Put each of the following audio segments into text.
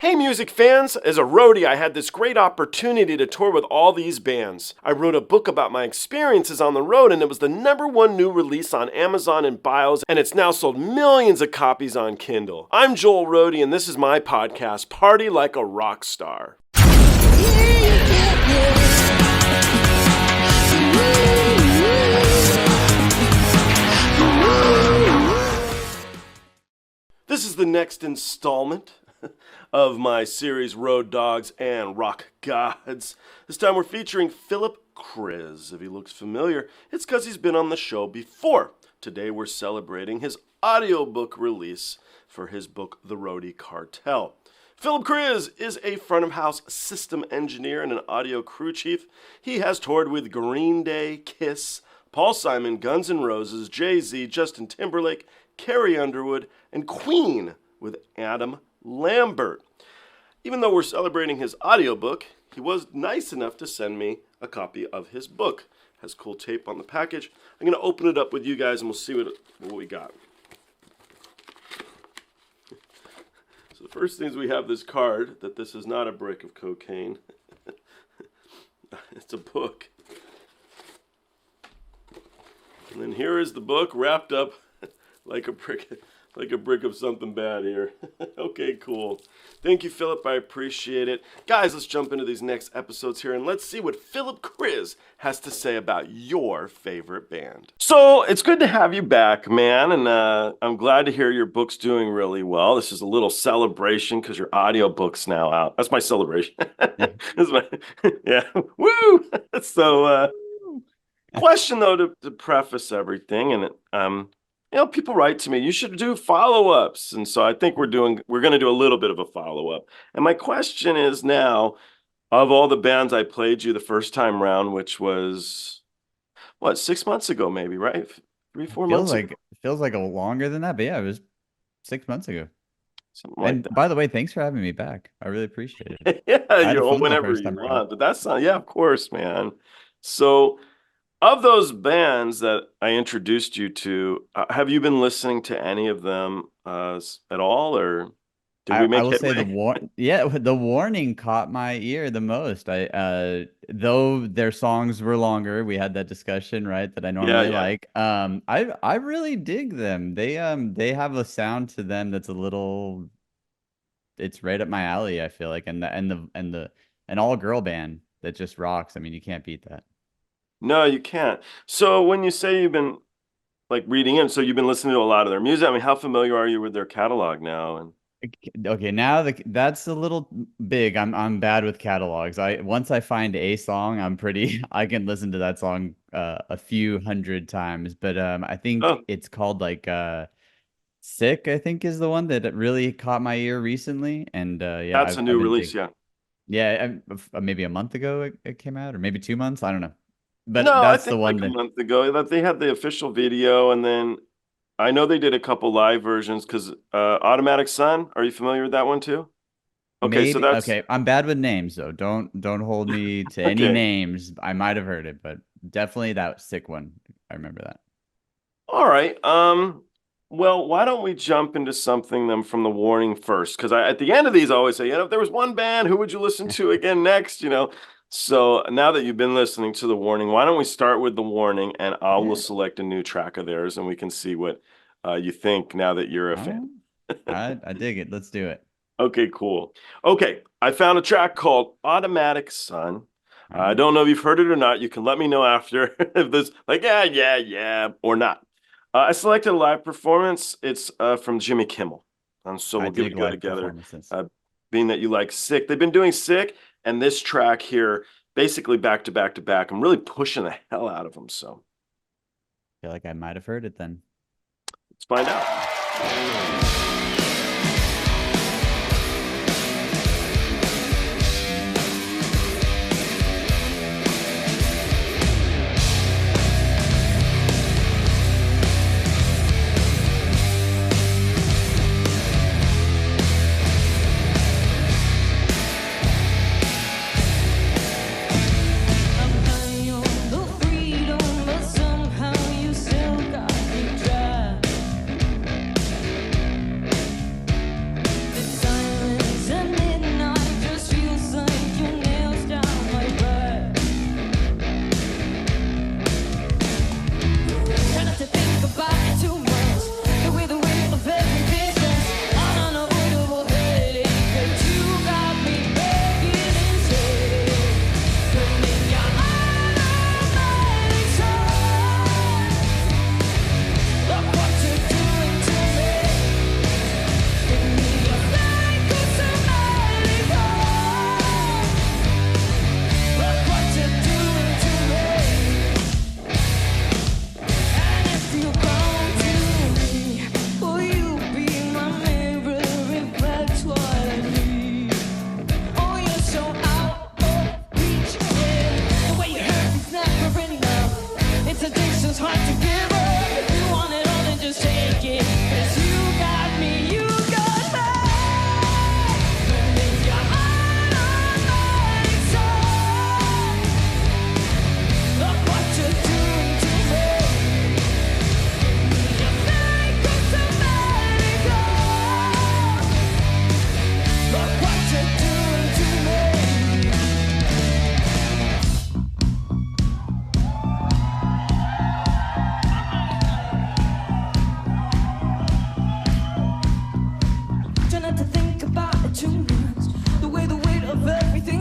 Hey music fans! As a roadie, I had this great opportunity to tour with all these bands. I wrote a book about my experiences on the road, and it was the #1 new release on Amazon and Bios, and it's now sold millions of copies on Kindle. I'm Joel Roadie, and this is my podcast, Party Like a Rock Star. This is the next installment of my series Road Dogs and Rock Gods. This time we're featuring Phillip Kriz. If he looks familiar, it's because he's been on the show before. Today we're celebrating his audiobook release for his book, The Roadie Cartel. Phillip Kriz is a front-of-house system engineer and an audio crew chief. He has toured with Green Day, Kiss, Paul Simon, Guns N' Roses, Jay-Z, Justin Timberlake, Carrie Underwood, and Queen with Adam Lambert. Even though we're celebrating his audiobook, he was nice enough to send me a copy of his book. It has cool tape on the package. I'm going to open it up with you guys and we'll see what we got. So the first thing is we have this card that this is not a brick of cocaine. It's a book. And then here is the book wrapped up like a brick of something bad here. Okay, cool. Thank you, Phillip. I appreciate it. Guys, let's jump into these next episodes here and let's see what Phillip Kriz has to say about your favorite band. So it's good to have you back, man, and I'm glad to hear your book's doing really well. This is a little celebration because your audiobook's now out. That's my celebration. Yeah. Woo! So, question though to preface everything, and people write to me, you should do follow-ups. And so I think we're going to do a little bit of a follow-up. And my question is now, of all the bands I played you the first time round, which was, 6 months ago maybe, right? 3-4 months ago. It feels like a longer than that, but yeah, it was 6 months ago. Something like that. By the way, thanks for having me back. I really appreciate it. Yeah, you're on whenever you want. But that's not, yeah, of course, man. So of those bands that I introduced you to, have you been listening to any of them at all, or did we make I will say headway? the warning caught my ear the most. Though their songs were longer, we had that discussion, right? That I normally like. I really dig them. They have a sound to them that's it's right up my alley, I feel like, and an all girl band that just rocks. I mean, you can't beat that. No, you can't. So when you say you've been reading in, so you've been listening to a lot of their music. I mean, how familiar are you with their catalog now? And okay, now that's a little big. I'm bad with catalogs. Once I find a song, I can listen to that song a few hundred times. But I think it's called Sick, I think, is the one that really caught my ear recently. And yeah, that's a new release, yeah, maybe a month ago it came out, or maybe 2 months. I don't know. But no, that's I think the one a month ago that they had the official video, and then I know they did a couple live versions because Automatic Sun. Are you familiar with that one too? Okay, so that's okay. I'm bad with names though. Don't hold me to any names. I might have heard it, but definitely that Sick one. I remember that. All right. Well, why don't we jump into something then from the warning first? Because at the end of these, I always say, if there was one band, who would you listen to again next? So now that you've been listening to the warning, why don't we start with the warning, and I will select a new track of theirs, and we can see what you think now that you're a fan. I dig it. Let's do it. Okay, cool. Okay, I found a track called Automatic Sun. I don't know if you've heard it or not. You can let me know after if this yeah, or not. I selected a live performance. It's from Jimmy Kimmel. And so we'll give it a go together. Being that you like Sick. They've been doing Sick, and this track here, basically back to back to back. I'm really pushing the hell out of them. So I feel like I might have heard it then. Let's find out.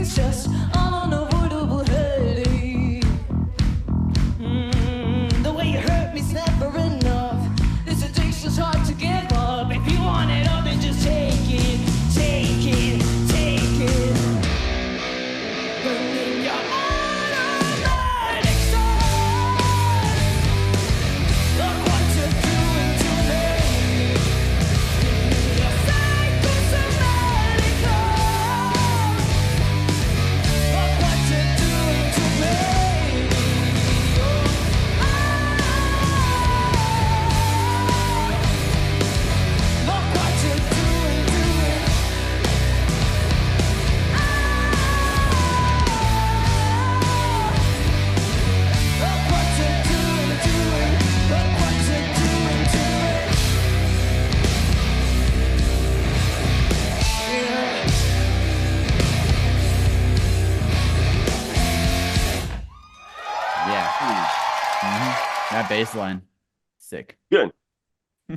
it's just unavoidable headache. The way you hurt me's never enough. This addiction's hard to give up. If you want it all, then just take it, take it, take it. Burning your automatic side. Look what you're doing to me. You're psychosomatic love. Look what you're doing to me. Look what you're doing to me. Look what you're doing to me. Look what you're doing to me. Yeah. Yeah. That bass line, sick. Good. I So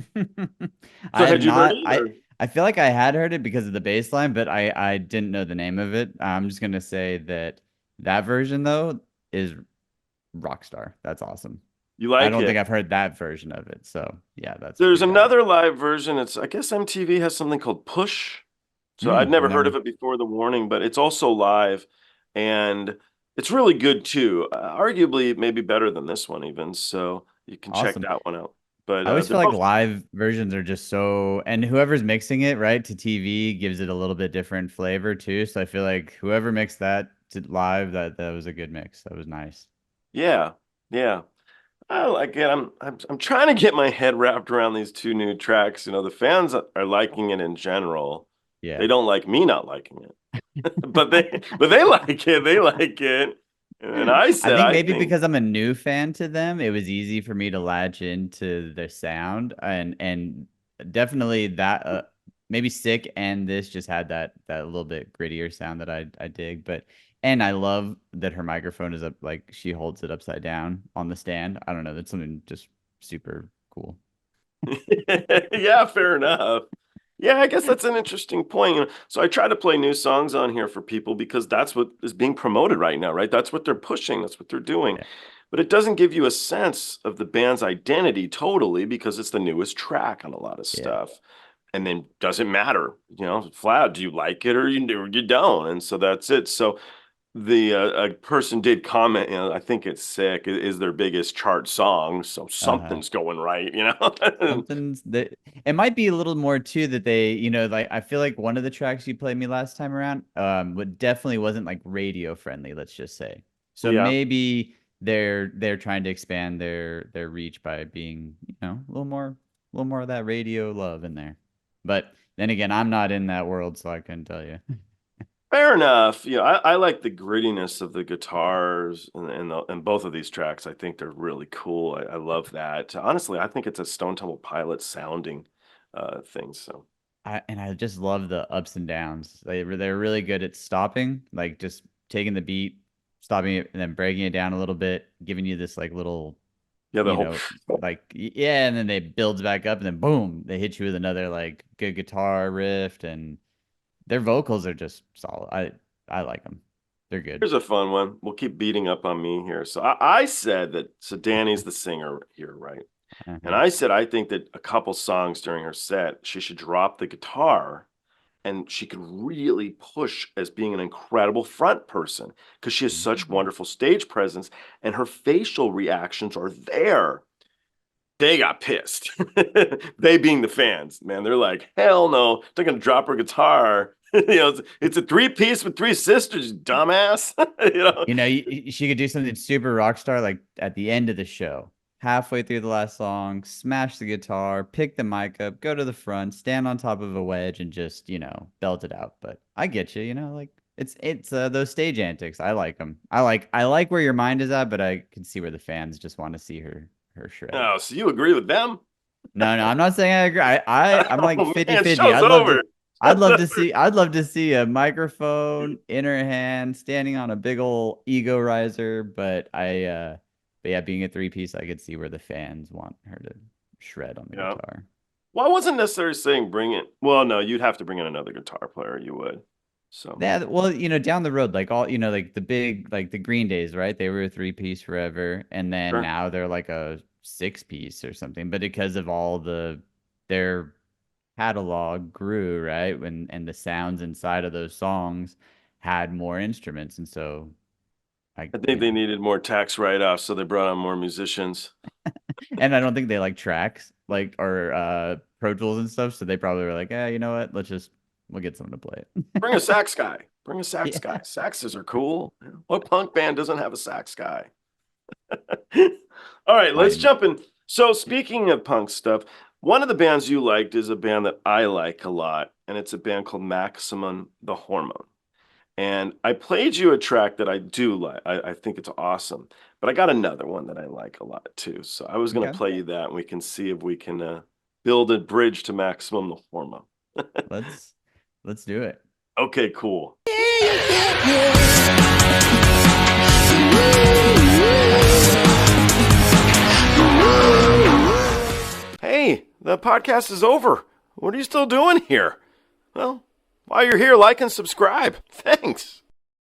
had had you heard not. it? Or? I feel like I had heard it because of the bass line, but I didn't know the name of it. I'm just gonna say that version though is Rockstar. That's awesome. You I like don't it? think I've heard that version of it. So yeah, that's There's pretty bad. another live version. It's I guess MTV has something called Push. So I'd never heard of Never. it before the warning, but it's also live, and it's really good too. Arguably, maybe better than this one even. So you can check Awesome. that one out. But I always they're feel like both live versions are just so, and whoever's mixing it, right, to TV gives it a little bit different flavor too. So I feel like whoever mixed that to live, that was a good mix. That was nice. yeah, yeah. I like it. I'm trying to get my head wrapped around these two new tracks. You know, the fans are liking it in general. Yeah. They don't like me not liking it, but they like it. They like it. And I I said, think I maybe think, because I'm a new fan to them, it was easy for me to latch into their sound and definitely that maybe Sick and this just had that little bit grittier sound that I dig, but and I love that her microphone is up like she holds it upside down on the stand. I don't know, that's something just super cool. yeah, fair enough. Yeah, I guess that's an interesting point. So I try to play new songs on here for people because that's what is being promoted right now, right? That's what they're pushing, that's what they're doing. Yeah. But it doesn't give you a sense of the band's identity totally because it's the newest track on a lot of Yeah. stuff. And then doesn't matter, flat. Do you like it or you don't? And so that's it. So the a person did comment, I think it's Sick is their biggest chart song, so Uh-huh. something's going right. Something's that it might be a little more too that they, like I feel like one of the tracks you played me last time around, but definitely wasn't like radio friendly, let's just say. So Yeah. maybe they're trying to expand their reach by being, a little more of that radio love in there. But then again, I'm not in that world, so I couldn't tell you. Fair enough. Yeah, I like the grittiness of the guitars and both of these tracks. I think they're really cool. I love that. Honestly, I think it's a Stone Temple Pilots sounding thing. So I just love the ups and downs. They're really good at stopping, like just taking the beat, stopping it, and then breaking it down a little bit, giving you this like little, yeah, the you whole know, yeah, and then they builds back up, and then boom, they hit you with another like good guitar riff, and their vocals are just solid. I like them. They're good. here's a fun one. We'll keep beating up on me here. So I said that. So Danny's the singer here, right? And Uh-huh. I said I think that a couple songs during her set, she should drop the guitar and she could really push as being an incredible front person because she has such Mhm. wonderful stage presence and her facial reactions are there. They got pissed. They being the fans, man. They're like, hell no, they're gonna drop her guitar. It's a three-piece with three sisters, you dumbass. you know. She could do something super rock star like at the end of the show, halfway through the last song, smash the guitar, pick the mic up, go to the front, stand on top of a wedge, and just belt it out. But I get you, like it's those stage antics. I like them. I like where your mind is at, but I can see where the fans just want to see her shred. Oh, so you agree with them? No, I'm not saying I agree. I'm like Oh man, 50-50. show's over. I'd love to see a microphone in her hand standing on a big old ego riser, but yeah, being a three piece, I could see where the fans want her to shred on the Yeah. guitar. Well, I wasn't necessarily saying bring it. Well, no, you'd have to bring in another guitar player. You would. So Yeah, well, down the road, like like the big, like the Green Days, right? They were a three-piece forever, and then sure. now they're like a six-piece or something. But because of all their catalog grew, right? And the sounds inside of those songs had more instruments, and so I think they needed more tax write-offs, so they brought on more musicians. and I don't think they like tracks like or Pro Tools and stuff, so they probably were like, you know what? We'll get someone to play it. Bring a sax guy. Bring a sax Yeah. guy. Saxes are cool. What punk band doesn't have a sax guy? All right, let's jump in. So speaking of punk stuff, one of the bands you liked is a band that I like a lot, and it's a band called Maximum the Hormone. And I played you a track that I do like. I think it's awesome. But I got another one that I like a lot too. So I was going to Okay. play you that, and we can see if we can build a bridge to Maximum the Hormone. Let's do it. Okay, cool. Hey, the podcast is over. What are you still doing here? Well, while you're here, like and subscribe. Thanks.